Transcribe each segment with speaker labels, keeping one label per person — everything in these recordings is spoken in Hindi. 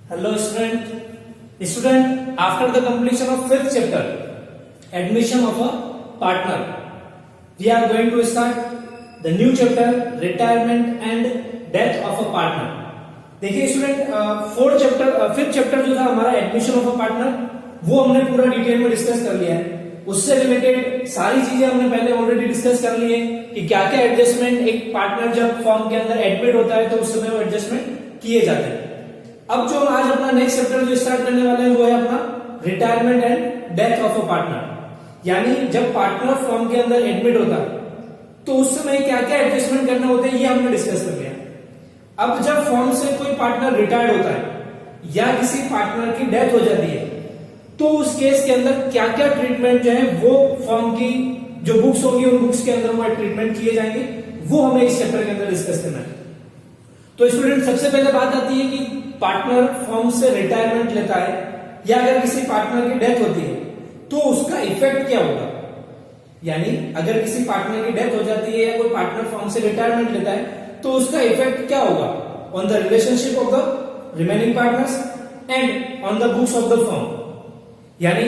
Speaker 1: Hello student, after the completion of fifth chapter, admission of a partner, we are going to start the new chapter, retirement and death of a partner. देखिए स्टूडेंट फिफ्थ चैप्टर जो था हमारा एडमिशन ऑफ अ पार्टनर, वो हमने पूरा डिटेल में डिस्कस कर लिया है। उससे रिलेटेड सारी चीजें हमने पहले ऑलरेडी डिस्कस कर ली है कि क्या क्या एडजस्टमेंट एक पार्टनर जब फॉर्म के अंदर एडमिट होता है तो उस समय वो एडजस्टमेंट किए जाते हैं। अब जो हम आज अपना नेक्स्ट चैप्टर जो स्टार्ट करने वाले हैं वो है अपना retirement and death of a partner. यानी जब पार्टनर फॉर्म के अंदर एडमिट होता है तो उस समय क्या क्या एडजस्टमेंट करने होते हैं ये हमने डिस्कस कर लिया। अब जब फॉर्म से कोई पार्टनर रिटायर्ड होता है या किसी पार्टनर की डेथ हो जाती है तो उस केस के अंदर क्या क्या ट्रीटमेंट जो है वो फॉर्म की जो बुक्स होंगी उन बुक्स के अंदर वो ट्रीटमेंट किए जाएंगे, वो हमें इस चैप्टर के अंदर डिस्कस करना है। तो स्टूडेंट सबसे पहले बात आती है कि पार्टनर फॉर्म से रिटायरमेंट लेता है या अगर किसी पार्टनर की डेथ होती है तो उसका इफेक्ट क्या होगा। यानी अगर किसी पार्टनर की डेथ हो जाती है या कोई पार्टनर फॉर्म से रिटायरमेंट लेता है तो उसका इफेक्ट क्या होगा on the relationship of the remaining partners and on the books of the firm. यानी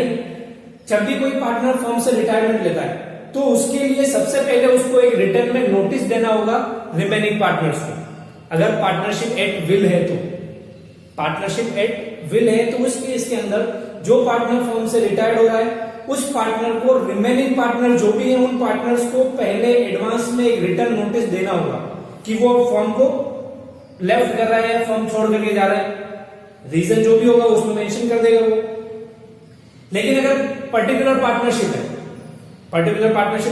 Speaker 1: जब भी कोई पार्टनर फर्म से रिटायरमेंट लेता है तो उसके लिए सबसे पहले उसको एक रिटर्न में नोटिस देना होगा रिमेनिंग पार्टनर्स को। अगर पार्टनरशिप एट विल है तो उस केस के अंदर जो पार्टनर फर्म से रिटायर्ड हो रहा है उस पार्टनर को रिमेनिंग पार्टनर जो भी है उन पार्टनर्स को पहले एडवांस में एक रिटर्न नोटिस देना होगा कि वो फर्म को लेफ्ट कर रहा है या फर्म छोड़ करके जा रहा है। रीजन जो भी होगा उसमें मेंशन कर देगा वो। लेकिन अगर पर्टिकुलर पार्टनरशिप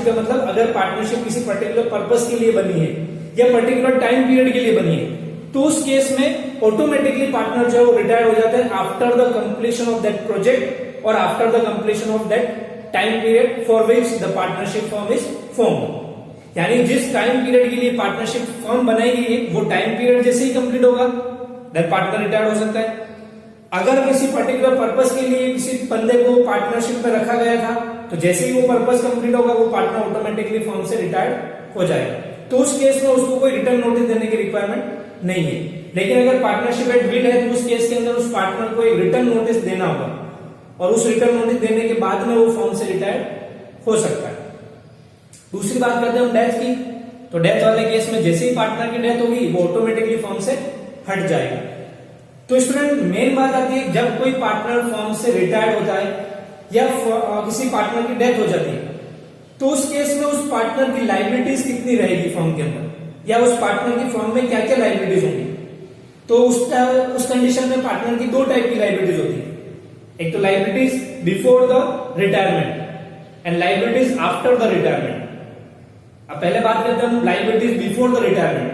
Speaker 1: का मतलब अगर पार्टनरशिप किसी पर्टिकुलर पर्पस के लिए बनी है या पर्टिकुलर टाइम पीरियड के लिए बनी है तो उस केस में ऑटोमेटिकली पार्टनर जो है वो रिटायर हो जाता है after the completion of that project और after the completion of that time period for which the partnership firm is formed. यानी जिस टाइम पीरियड के लिए पार्टनरशिप फर्म बनाई गई है वो टाइम पीरियड जैसे ही कंप्लीट होगा दैट पार्टनर रिटायर हो सकता है। अगर किसी पर्टिकुलर पर्पस के लिए किसी बंदे को पार्टनरशिप में रखा गया था तो जैसे ही वो पर्पस कंप्लीट होगा वो पार्टनर ऑटोमेटिकली फर्म से रिटायर्ड हो जाएगा। तो उस केस में उसको कोई रिटर्न नोटिस देने की रिक्वायरमेंट नहीं है। लेकिन अगर पार्टनरशिप एट विल है तो उस केस के अंदर उस पार्टनर को एक रिटर्न नोटिस देना होगा और उस रिटर्न नोटिस देने के बाद में वो फर्म से रिटायर्ड हो सकता है। दूसरी बात करते हैं हम डेथ की। तो डेथ वाले केस में जैसे ही पार्टनर की डेथ होगी वो ऑटोमेटिकली फर्म से हट जाएगा। तो स्टूडेंट मेन बात आती है जब कोई पार्टनर फर्म से रिटायर्ड होता है या किसी पार्टनर की डेथ हो जाती है तो उस केस में उस पार्टनर की लायबिलिटीज कितनी रहेगी फर्म के अंदर या उस पार्टनर की फर्म में क्या क्या लायबिलिटीज होंगी। तो उस कंडीशन में पार्टनर की दो टाइप की लायबिलिटीज होती है, एक तो liabilities before the retirement and liabilities after the retirement. अब पहले बात करते हैं हम liabilities before the retirement.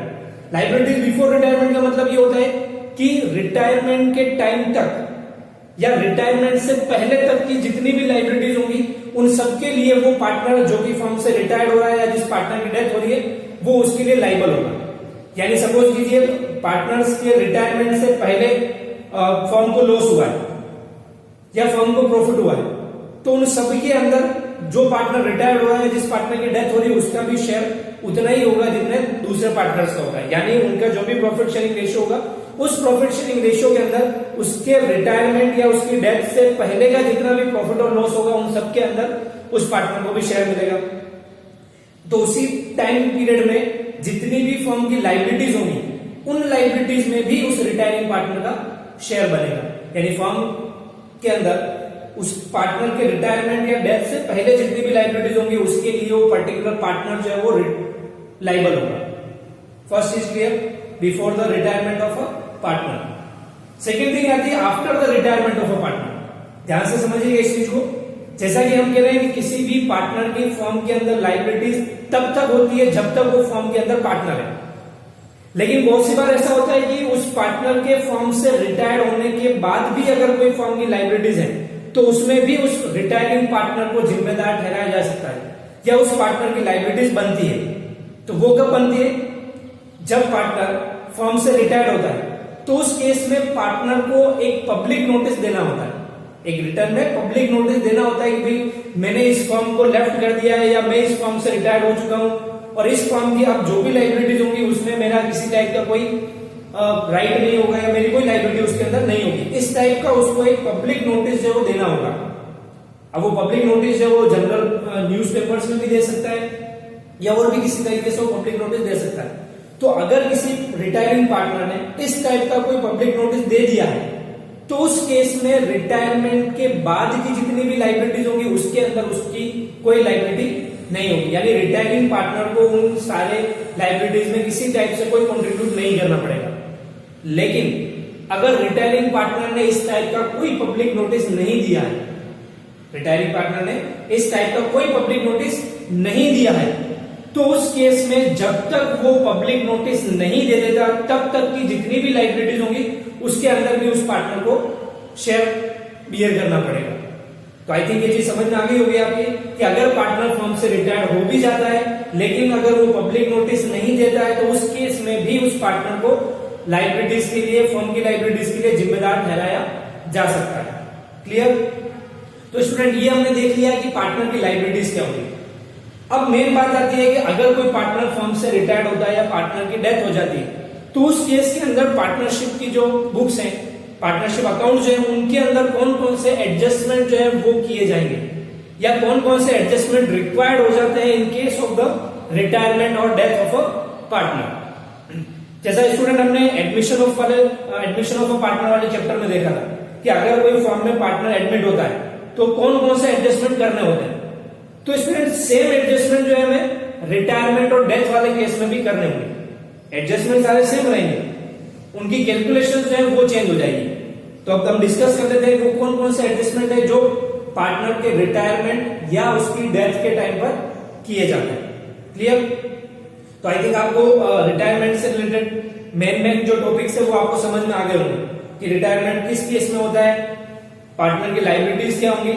Speaker 1: Liabilities before retirement का मतलब ये होता है कि रिटायरमेंट के टाइम तक या रिटायरमेंट से पहले तक की जितनी भी लायबिलिटीज होंगी उन सबके लिए वो पार्टनर जो कि फर्म से रिटायर्ड हो रहा है या जिस पार्टनर की डेथ हो रही है वो उसके लिए लायबल होगा। यानी सपोज कीजिए पार्टनर्स के रिटायरमेंट से पहले फर्म को लॉस हुआ है या फर्म को प्रॉफिट हुआ है तो उन सब के अंदर जो पार्टनर रिटायर्ड हो रहा है जिस पार्टनर की डेथ हो रही है उसका भी शेयर उतना ही होगा जितने दूसरे पार्टनर्स का होगा। यानी उनका जो भी प्रॉफिट शेयरिंग रेशियो होगा उस प्रॉफिट शेयरिंग रेशियो के अंदर उसके रिटायरमेंट या उसकी डेथ से पहले का जितना भी प्रॉफिट और लॉस होगा उन सबके अंदर उस पार्टनर को भी शेयर मिलेगा। तो उसी टाइम पीरियड में जितनी भी फर्म की लायबिलिटीज होंगी उन लायबिलिटीज में भी उस रिटायरिंग पार्टनर का शेयर बनेगा। यानी फर्म के अंदर उस पार्टनर के रिटायरमेंट या डेथ से पहले जितनी भी लायबिलिटीज होंगी उसके लिए वो पर्टिकुलर पार्टनर जो है वो लायबल होगा। First is clear, before the retirement of a partner. Second thing आती है after the retirement of a partner. ध्यान से समझिएगा इस चीज को। जैसा कि हम कह रहे हैं कि किसी भी पार्टनर की फर्म के अंदर लायबिलिटीज तब तक होती है जब तक वो फर्म के अंदर पार्टनर है। लेकिन बहुत सी बार ऐसा होता है कि उस पार्टनर के फर्म से रिटायर होने के बाद भी अगर कोई फर्म की लायबिलिटीज है तो उसमें भी उस रिटायरिंग पार्टनर को जिम्मेदार ठहराया जा सकता है या उस पार्टनर की लायबिलिटीज बनती है। तो वो कब बनती है, जब पार्टनर फर्म से रिटायर्ड होता है तो उस केस में पार्टनर को एक पब्लिक नोटिस देना होता है। एक रिटर्न में पब्लिक नोटिस देना होता है कि भाई मैंने इस फर्म को लेफ्ट कर दिया है या मैं इस फर्म से रिटायर्ड हो चुका हूं और इस फर्म की अब जो भी लायबिलिटीज होंगी उसमें मेरा किसी टाइप का कोई राइट नहीं होगा या मेरी कोई लायबिलिटी उसके अंदर नहीं होगी। टाइप का उसको एक पब्लिक नोटिस जो देना होगा। अब वो पब्लिक नोटिस जो वो जनरल न्यूज़पेपर्स में भी दे सकता है या और भी किसी तरीके से वो पब्लिक नोटिस दे सकता है। तो अगर किसी रिटायरिंग पार्टनर ने इस टाइप का कोई पब्लिक नोटिस दे दिया है तो उस केस में रिटायरमेंट के बाद की जितनी भी लाइबिलिटीज होंगी उसके अंदर उसकी कोई लाइबिलिटी नहीं होगी, यानी रिटायरिंग पार्टनर को उन सारे लाइबिलिटीज में किसी टाइप से कोई कंट्रीब्यूट नहीं करना पड़ेगा। लेकिन अगर रिटायरिंग पार्टनर ने इस टाइप का कोई पब्लिक नोटिस नहीं दिया है, रिटायरिंग पार्टनर ने इस टाइप का कोई पब्लिक नोटिस नहीं दिया है, तो उस केस में जब तक वो पब्लिक नोटिस नहीं दे देता तब तक की जितनी भी लाइबिलिटीज होंगी उसके अंदर भी उस पार्टनर को शेयर बियर करना पड़ेगा। तो आई थिंक ये चीज समझ में आ गई होगी आपकी कि अगर पार्टनर फर्म से रिटायर्ड हो भी जाता है लेकिन अगर वो पब्लिक नोटिस नहीं देता है तो उस केस में भी उस पार्टनर को लाइबिलिटीज के लिए, फर्म की लाइबिलिटीज के लिए जिम्मेदार ठहराया जा सकता है। क्लियर? तो स्टूडेंट ये हमने देख लिया कि पार्टनर की लाइबिलिटीज क्या होगी। अब मेन बात आती है कि अगर कोई पार्टनर फर्म से रिटायर्ड होता है या पार्टनर की डेथ हो जाती है तो उस केस के अंदर पार्टनरशिप की जो बुक्स हैं, पार्टनरशिप अकाउंट जो है उनके अंदर कौन कौन से एडजस्टमेंट जो है वो किए जाएंगे या कौन कौन से एडजस्टमेंट रिक्वायर्ड हो जाते हैं in case of the retirement और डेथ ऑफ अ पार्टनर। जैसा स्टूडेंट हमने एडमिशन ऑफ अ पार्टनर वाले चैप्टर में देखा था कि अगर कोई फर्म में पार्टनर एडमिट होता है तो कौन कौन से एडजस्टमेंट करने होते हैं। तो स्टूडेंट सेम एडजस्टमेंट जो है हमें रिटायरमेंट और डेथ वाले केस में भी करने होंगे। एडजस्टमेंट सारे सेम रहेंगे, उनकी कैलकुलेशन जो है वो चेंज हो जाएगी। तो अब हम डिस्कस कर लेते हैं कि कौन कौन से एडजस्टमेंट है जो पार्टनर के रिटायरमेंट या उसकी डेथ के टाइम पर किए जाते हैं। क्लियर? तो आई थिंक आपको रिटायरमेंट से रिलेटेड मेन जो टॉपिक्स है वो आपको समझ में आ गए होंगे कि रिटायरमेंट किस केस में होता है, पार्टनर की लाइबिलिटीज क्या होंगी।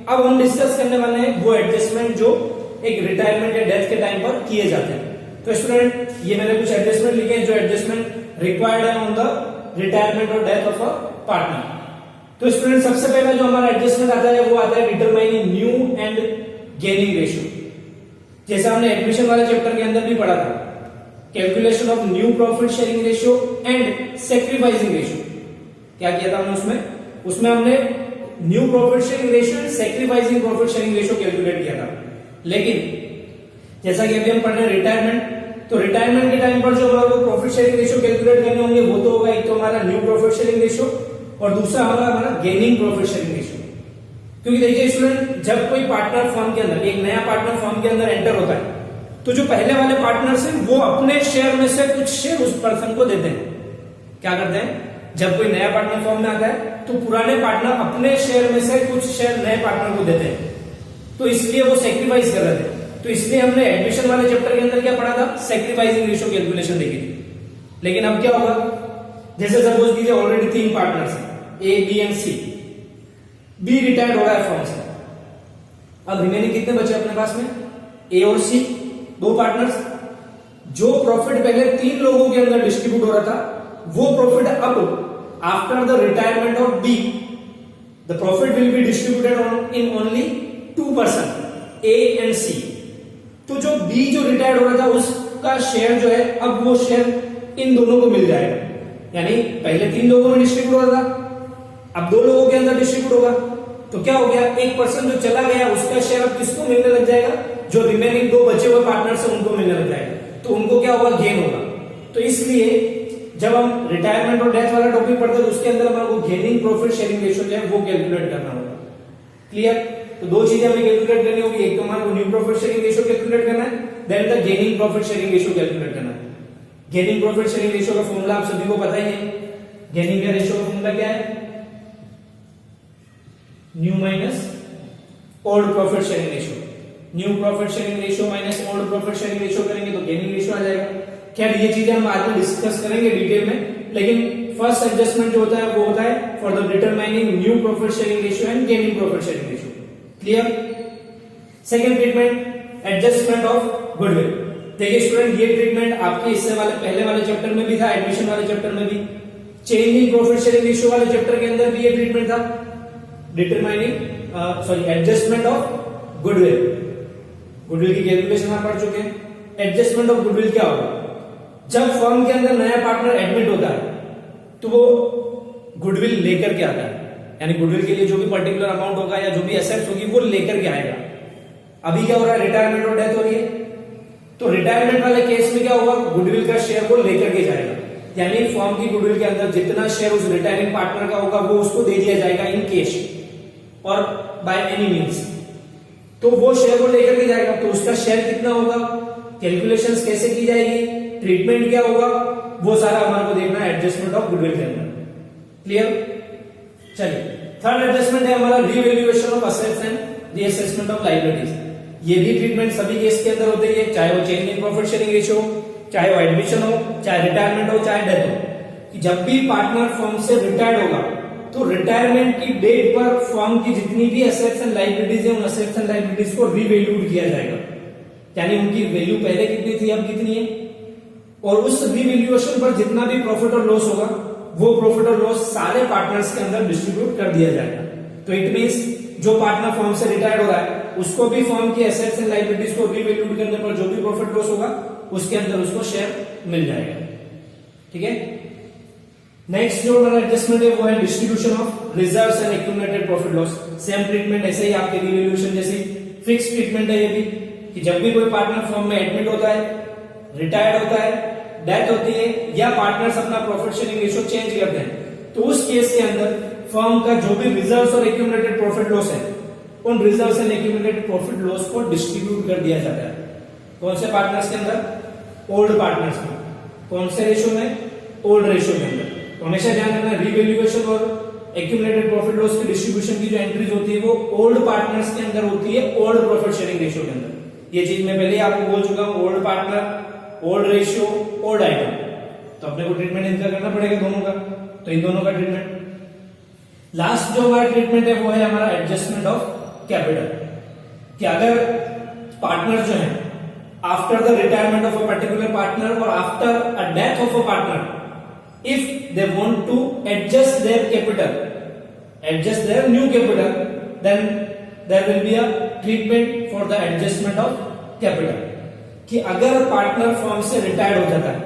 Speaker 1: अब हम डिस्कस करने वाले हैं वो एडजस्टमेंट जो एक रिटायरमेंट या डेथ के टाइम पर किए जाते हैं। तो स्टूडेंट ये मैंने कुछ एडजस्टमेंट लिखे हैं जो एडजस्टमेंट रिक्वायर्ड है ऑन द रिटायरमेंट और डेथ ऑफ अ पार्टनर। तो स्टूडेंट सबसे पहला जो हमारा एडजस्टमेंट आता है वो आता है determining new and gaining ratio. जैसा हमने एडमिशन वाले चैप्टर के अंदर भी पढ़ा था, calculation of new profit sharing ratio and sacrificing ratio. क्या किया था हमने उसमें हमने new profit sharing ratio and sacrificing profit sharing ratio calculate किया था। लेकिन जैसा कि अभी हम पढ़ रहे हैं रिटायरमेंट, तो रिटायरमेंट के टाइम पर जो हमारा प्रॉफिट शेयरिंग रेशियो कैलकुलेट करने होंगे वो तो होगा एक तो हमारा न्यू प्रॉफिट शेयरिंग रेशियो और दूसरा हमारा गेनिंग प्रॉफिट शेयरिंग रेशियो। क्योंकि देखिए स्टूडेंट, जब कोई पार्टनर फर्म के अंदर, एक नया पार्टनर फर्म के अंदर एंटर होता है तो जो पहले वाले पार्टनर्स हैं वो अपने शेयर में से कुछ शेयर उस पर्सन को देते हैं। क्या करते हैं? जब कोई नया पार्टनर फर्म में आता है तो पुराने पार्टनर अपने शेयर में से कुछ शेयर नए पार्टनर को देते हैं, तो इसलिए वो सैक्रिफाइस कर रहे थे। तो इसलिए हमने एडमिशन वाले चैप्टर के अंदर क्या पढ़ा था? सैक्रिफाइसिंग रेशियो कैलकुलेशन देखी थी। लेकिन अब क्या होगा, जैसे सपोज कीजिए ऑलरेडी 3 पार्टनर्स हैं, A, B and C. B retired हो रहा है फर्म से, अब रिमेनिंग कितने बचे अपने पास में? ए और सी, 2 पार्टनर्स। जो प्रॉफिट पहले 3 लोगों के अंदर डिस्ट्रीब्यूट हो रहा था वो प्रॉफिट अब after the retirement of B the profit will be distributed in only 2 person, A and C. तो जो बी जो रिटायर्ड हो रहा था उसका शेयर जो है अब वो शेयर इन दोनों को मिल जाएगा। यानी पहले 3 लोगों में डिस्ट्रीब्यूट हो रहा था, अब 2 लोगों के अंदर डिस्ट्रीब्यूट होगा। तो क्या हो गया, एक पर्सन जो चला गया उसका शेयर अब किसको मिलने लग जाएगा? जो रिमेनिंग 2 बचे हुए पार्टनर्स हैं उनको मिलने लग जाएगा, तो उनको क्या होगा? गेन होगा। तो इसलिए जब हम रिटायरमेंट और डेथ वाला टॉपिक पढ़ते हैं तो उसके अंदर हमारे को गेनिंग प्रॉफिट शेयरिंग रेशियो जो है वो कैलकुलेट करना होगा। क्लियर? तो 2 चीजें हमें कैलकुलेट करनी होगी, एक तो हमारे को new profit sharing ratio calculate करना है, then the gaining profit sharing ratio calculate करना है। गेनिंग प्रॉफिट शेयरिंग रेशियो का फॉर्मूला आप सभी को पता ही है। गेनिंग का रेशियो का फॉर्मूला क्या है? New minus old profit sharing ratio. New profit sharing ratio minus old profit sharing ratio करेंगे तो गेनिंग रेशियो आ जाएगा। खैर ये चीजें हम बाद में डिस्कस करेंगे डिटेल में, लेकिन फर्स्ट एडजस्टमेंट जो होता है वो होता है for the determining new profit sharing ratio and gaining profit sharing ratio. Clear? Second treatment, adjustment of goodwill. देखिए स्टूडेंट, ये ट्रीटमेंट आपके इससे वाले पहले वाले चैप्टर में भी था, एडमिशन वाले चैप्टर में भी, चेंजिंग प्रॉफिट शेयरिंग रेशियो वाले चैप्टर के अंदर भी ये ट्रीटमेंट था। Determining adjustment of goodwill. Goodwill की कैलकुलेशन आप पढ़ चुके हैं। एडजस्टमेंट ऑफ गुडविल क्या होगा? जब फर्म के अंदर नया पार्टनर एडमिट होता है तो वो गुडविल लेकर के आता है। यानी गुडविल के लिए जो भी पर्टिकुलर अमाउंट होगा या जो भी एसेट्स होगी वो लेकर के आएगा। अभी क्या हो रहा है, रिटायरमेंट और डेथ हो रही है, तो रिटायरमेंट वाले केस में क्या होगा, गुडविल का शेयर वो लेकर के जाएगा, यानी फर्म की गुडविल के अंदर जितना शेयर उस रिटायरिंग पार्टनर का होगा वो उसको दे दिया जाएगा इन कैश और बाय एनी मीन्स। तो वो शेयर वो लेकर के जाएगा, तो उसका शेयर कितना होगा, कैलकुलेशंस कैसे की जाएगी, ट्रीटमेंट क्या होगा, वो सारा हमारे को देखना है एडजस्टमेंट ऑफ गुडविल के अंदर। क्लियर? चलिए, थर्ड एडजस्टमेंट है हमारा revaluation of assets and reassessment of liabilities. ये भी ट्रीटमेंट सभी केस के अंदर होते हैं, चाहे वो change in profit sharing ratio, चाहे वो एडमिशन हो, चाहे रिटायरमेंट हो, चाहे डेथ हो, कि जब भी पार्टनर फर्म से रिटायर्ड होगा तो रिटायरमेंट की डेट पर फर्म की जितनी भी एसेट्स एंड लायबिलिटीज है उन एसेट्स एंड लायबिलिटीज को रीवैल्यूड किया जाएगा, यानी उनकी वैल्यू पहले कितनी थी अब कितनी है, और उस रीवैल्यूएशन पर जितना भी प्रॉफिट और लॉस होगा वो प्रॉफिट और लॉस सारे पार्टनर्स के अंदर डिस्ट्रीब्यूट कर दिया जाएगा। तो इट मींस जो पार्टनर फर्म से रिटायर्ड हो रहा है उसको भी फर्म की एसेट्स एंड लायबिलिटीज को रीवैल्यूड करने पर जो भी प्रॉफिट लॉस होगा उसके अंदर उसको शेयर मिल जाएगा। ठीक है, नेक्स्ट जो हमारा एडजस्टमेंट है वो है distribution of reserves and accumulated profit loss. Same treatment ऐसे ही आपके रिवैल्यूएशन जैसी फिक्स ट्रीटमेंट है ये भी, कि जब भी कोई पार्टनर फर्म में एडमिट होता है, रिटायर्ड होता है, डेथ होती है या पार्टनर्स अपना प्रॉफिट शेयरिंग रेशियो चेंज करते हैं, तो उस केस के अंदर फर्म का जो भी रिजर्व्स और एक्यूमुलेटेड प्रॉफिट लॉस है उन reserves and accumulated profit loss को डिस्ट्रीब्यूट कर दिया जाता है। कौन से पार्टनर्स के अंदर, ओल्ड पार्टनर्स में। कौन से रेशियो में, ओल्ड रेशियो के अंदर। तो हमेशा ध्यान रखना रिवैल्यूएशन और एक्यूमुलेटेड प्रॉफिट लॉस की डिस्ट्रीब्यूशन की जो एंट्रीज होती है वो ओल्ड पार्टनर्स के अंदर होती है, ओल्ड प्रॉफिट शेयरिंग रेशियो के अंदर। ये चीज मैं पहले आपको बोल चुका हूं, old partner, old ratio, old item, तो अपने को ट्रीटमेंट इनका करना पड़ेगा दोनों का, तो इन दोनों का ट्रीटमेंट। लास्ट जो हमारा ट्रीटमेंट है वो है हमारा एडजस्टमेंट ऑफ कैपिटल, कि अगर पार्टनर जो है after the retirement of a particular partner और after a death of a partner, if they want to adjust their capital, adjust their new capital, then there will be a treatment for the adjustment of capital। कि अगर पार्टनर फर्म से रिटायर्ड हो जाता है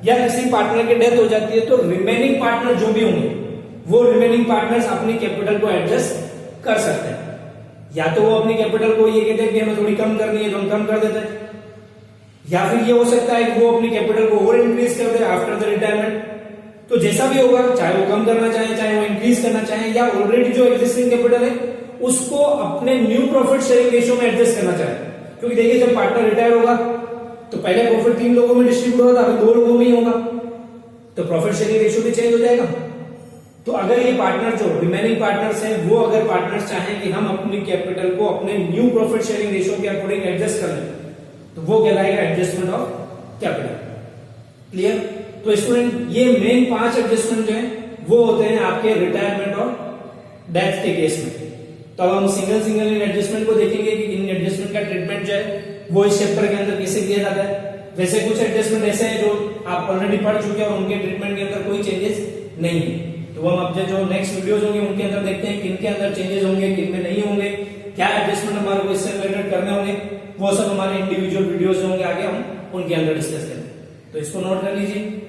Speaker 1: या किसी पार्टनर की डेथ हो जाती है तो रिमेनिंग पार्टनर जो भी होंगे वो रिमेनिंग पार्टनर्स अपनी कैपिटल को एडजस्ट कर सकते हैं। या तो वो अपनी कैपिटल को ये कहते हैं कि हमें थोड़ी कम करनी है तो हम कम कर देते हैं, या फिर ये हो सकता है कि वो अपनी कैपिटल को और इंक्रीज कर दे आफ्टर द रिटायरमेंट। तो जैसा भी होगा, चाहे वो कम करना चाहे, चाहे वो इंक्रीज करना चाहे, या ऑलरेडी जो एग्जिस्टिंग कैपिटल है उसको अपने न्यू प्रॉफिट शेयरिंग रेशियो में एडजस्ट करना चाहे। क्योंकि देखिए जब पार्टनर रिटायर होगा तो पहले प्रॉफिट 3 लोगों में डिस्ट्रीब्यूट होगा था, अभी 2 लोगों में ही होगा, तो प्रॉफिट शेयरिंग रेशियो भी चेंज हो जाएगा। तो अगर ये पार्टनर जो रिमेनिंग पार्टनर्स हैं वो अगर पार्टनर्स चाहें कि हम अपनी कैपिटल को अपने न्यू प्रॉफिट शेयरिंग रेशियो के अकॉर्डिंग एडजस्ट कर लें तो वो कहलाएगा एडजस्टमेंट ऑफ कैपिटल। क्लियर? तो स्टूडेंट ये मेन 5 एडजस्टमेंट जो है वो होते हैं आपके रिटायरमेंट और डेथ के केस में। तो अब हम सिंगल इन एडजस्टमेंट को देखेंगे कि इन एडजस्टमेंट का ट्रीटमेंट जो है वो इस चैप्टर के अंदर कैसे किया जाता है। वैसे कुछ एडजस्टमेंट ऐसे हैं जो आप ऑलरेडी पढ़ चुके हैं और उनके ट्रीटमेंट के अंदर कोई चेंजेस नहीं है, तो हम अब जो नेक्स्ट वीडियोस होंगे उनके अंदर देखते हैं किन के अंदर चेंजेस होंगे, किन में नहीं होंगे, क्या एडजस्टमेंट हमारे को इससे रिलेटेड करने होंगे, वो सब हमारे इंडिविजुअल वीडियोस होंगे आगे हम उनके अंदर डिस्कस करेंगे। तो इसको नोट कर लीजिए।